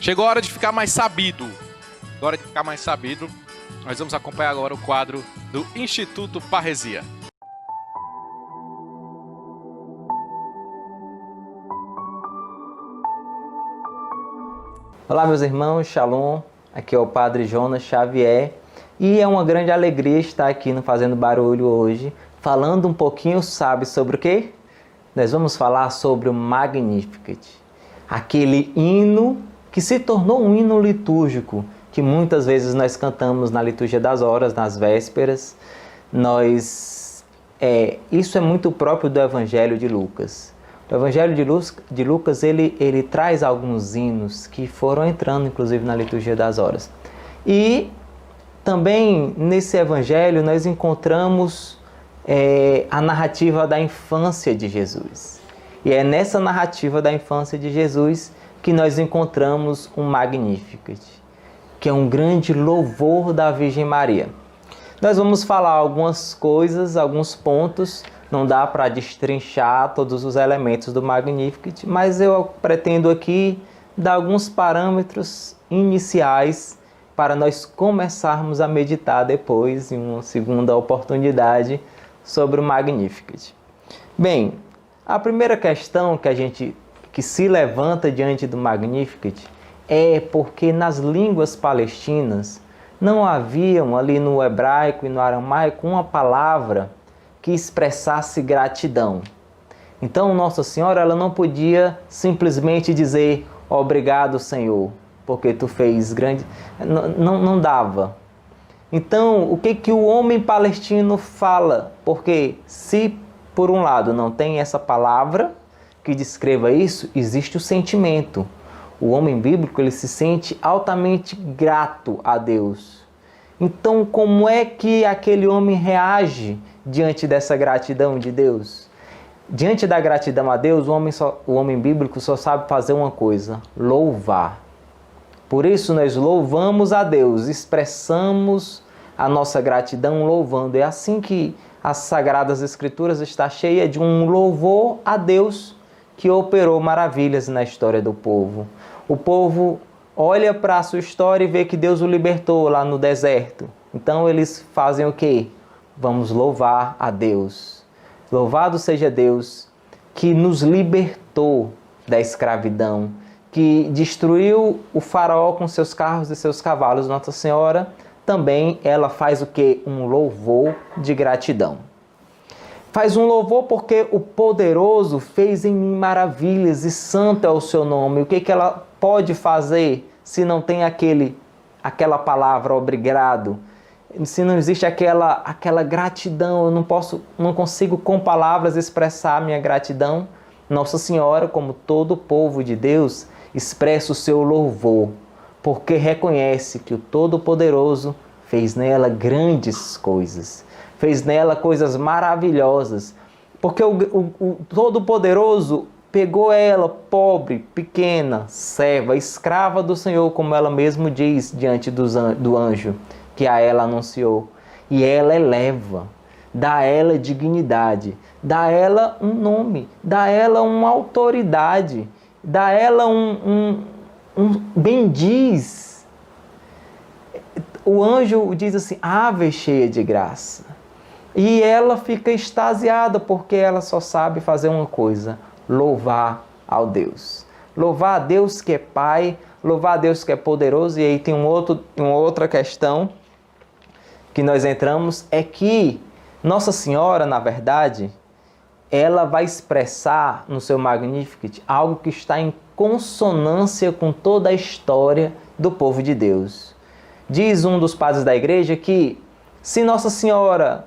Chegou a hora de ficar mais sabido. Agora de ficar mais sabido, nós vamos acompanhar agora o quadro do Instituto Parresia. Olá, meus irmãos, Shalom. Aqui é o Padre Jonas Xavier e é uma grande alegria estar aqui no Fazendo Barulho hoje, falando um pouquinho, sabe sobre o quê? Nós vamos falar sobre o Magnificat, aquele hino que se tornou um hino litúrgico, que muitas vezes nós cantamos na liturgia das horas, nas vésperas. Isso é muito próprio do Evangelho de Lucas. O Evangelho de Lucas, ele traz alguns hinos que foram entrando, inclusive, na liturgia das horas. E também, nesse Evangelho, nós encontramos a narrativa da infância de Jesus. E é nessa narrativa da infância de Jesus que nós encontramos um Magnificat, que é um grande louvor da Virgem Maria. Nós vamos falar algumas coisas, alguns pontos. Não dá para destrinchar todos os elementos do Magnificat, mas eu pretendo aqui dar alguns parâmetros iniciais para nós começarmos a meditar depois, em uma segunda oportunidade, sobre o Magnificat. Bem, a primeira questão que se levanta diante do Magnificat é porque nas línguas palestinas não haviam ali no hebraico e no aramaico uma palavra que expressasse gratidão. Então Nossa Senhora ela não podia simplesmente dizer obrigado, Senhor, porque tu fez grande... Não dava. Então o que o homem palestino fala? Porque se por um lado não tem essa palavra que descreva isso, existe o sentimento. O homem bíblico ele se sente altamente grato a Deus. Então como é que aquele homem reage diante dessa gratidão de Deus? Diante da gratidão a Deus, o homem bíblico só sabe fazer uma coisa: louvar. Por isso nós louvamos a Deus, expressamos a nossa gratidão louvando. É assim que as Sagradas Escrituras está cheia de um louvor a Deus que operou maravilhas na história do povo. O povo olha para a sua história e vê que Deus o libertou lá no deserto. Então eles fazem o quê? Vamos louvar a Deus. Louvado seja Deus que nos libertou da escravidão, que destruiu o faraó com seus carros e seus cavalos. Nossa Senhora também ela faz o quê? Um louvor de gratidão. Faz um louvor porque o poderoso fez em mim maravilhas e santo é o seu nome. O que ela pode fazer se não tem aquela palavra obrigado? Se não existe aquela gratidão, eu não consigo com palavras expressar a minha gratidão. Nossa Senhora, como todo o povo de Deus, expressa o seu louvor, porque reconhece que o Todo-Poderoso fez nela grandes coisas, fez nela coisas maravilhosas, porque o Todo-Poderoso pegou ela, pobre, pequena, serva, escrava do Senhor, como ela mesma diz diante do anjo que a ela anunciou, e ela eleva, dá a ela dignidade, dá a ela um nome, dá a ela uma autoridade, dá a ela um bendiz. O anjo diz assim: ave cheia de graça. E ela fica extasiada porque ela só sabe fazer uma coisa: louvar ao Deus. Louvar a Deus que é Pai, louvar a Deus que é poderoso. E aí tem uma outra questão que nós entramos, é que Nossa Senhora, na verdade, ela vai expressar no seu Magnificat algo que está em consonância com toda a história do povo de Deus. Diz um dos padres da igreja que se Nossa Senhora,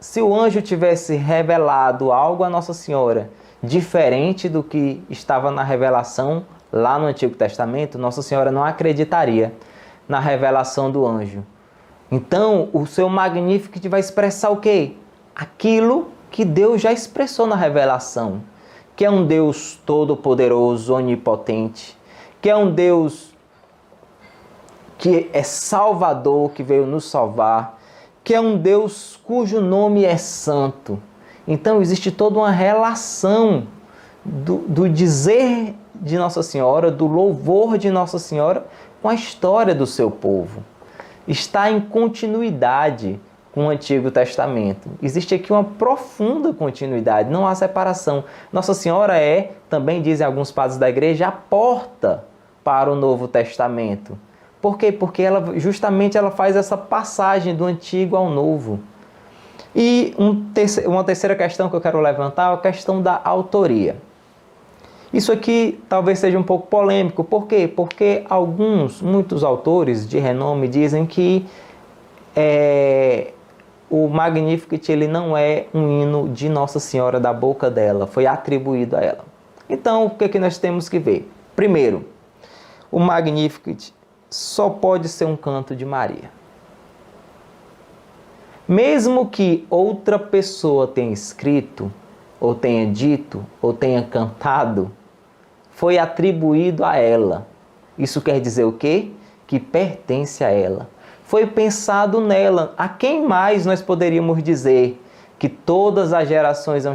se o anjo tivesse revelado algo a Nossa Senhora diferente do que estava na revelação lá no Antigo Testamento, Nossa Senhora não acreditaria na revelação do anjo. Então, o seu Magnificat vai expressar o quê? Aquilo que Deus já expressou na revelação, que é um Deus todo-poderoso, onipotente, que é um Deus que é Salvador, que veio nos salvar, que é um Deus cujo nome é santo. Então existe toda uma relação do dizer de Nossa Senhora, do louvor de Nossa Senhora com a história do seu povo. Está em continuidade com o Antigo Testamento. Existe aqui uma profunda continuidade, não há separação. Nossa Senhora é, também dizem alguns padres da igreja, a porta para o Novo Testamento. Por quê? Porque justamente ela faz essa passagem do Antigo ao Novo. E uma terceira questão que eu quero levantar é a questão da autoria. Isso aqui talvez seja um pouco polêmico. Por quê? Porque muitos autores de renome dizem que o Magnificat ele não é um hino de Nossa Senhora da boca dela, foi atribuído a ela. Então, o que nós temos que ver? Primeiro, o Magnificat só pode ser um canto de Maria. Mesmo que outra pessoa tenha escrito, ou tenha dito, ou tenha cantado, foi atribuído a ela. Isso quer dizer o quê? Que pertence a ela. Foi pensado nela. A quem mais nós poderíamos dizer que todas as gerações vão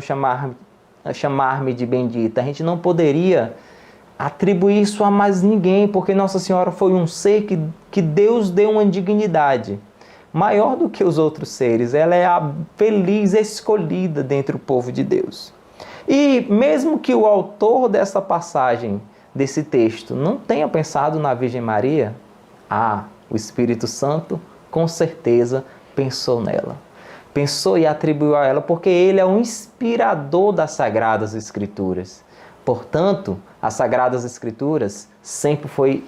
chamar-me de bendita? A gente não poderia atribuir isso a mais ninguém, porque Nossa Senhora foi um ser que Deus deu uma dignidade maior do que os outros seres. Ela é a feliz escolhida dentre o povo de Deus. E mesmo que o autor dessa passagem, desse texto, não tenha pensado na Virgem Maria, o Espírito Santo com certeza pensou nela. Pensou e atribuiu a ela, porque ele é o inspirador das Sagradas Escrituras. Portanto, as Sagradas Escrituras sempre foi,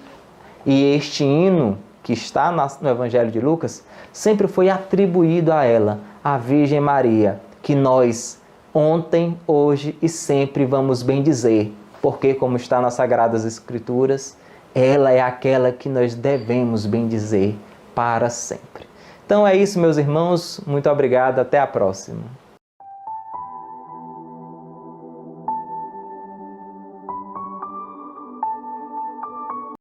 e este hino que está no Evangelho de Lucas, sempre foi atribuído a ela, a Virgem Maria, que nós ontem, hoje e sempre vamos bendizer, porque como está nas Sagradas Escrituras, ela é aquela que nós devemos bendizer para sempre. Então é isso, meus irmãos, muito obrigado, até a próxima.